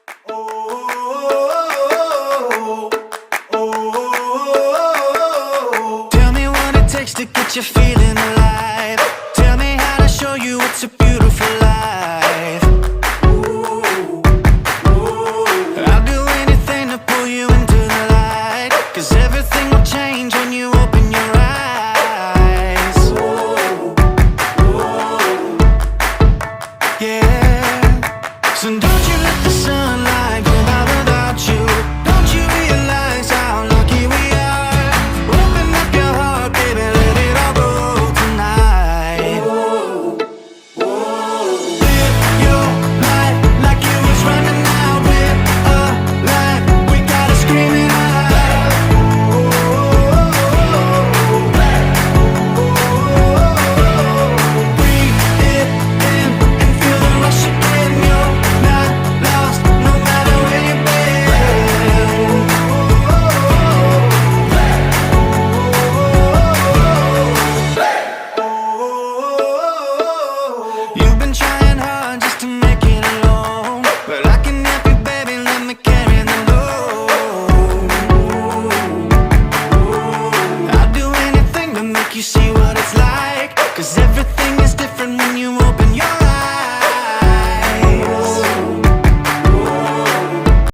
Oh, oh. Tell me what it takes to get you feeling alive. Tell me how to show you it's a beautiful life. I'll do anything to pull you into the light, 'cause everything will change when you open your eyes. Yeah. So don't you let the sunlight go by without you. Don't you realize how lucky we are? Open up your heart, baby, let it all go tonight. Live your life like you was running out with a light. We gotta scream it out. Breathe it in and feel the rush again. You're not lost, no matter where you've been. You've been trying hard just to make it alone, but I can help you, baby, let me carry the load. I'll do anything to make you see what it's like, 'cause everything is different when you open your eyes.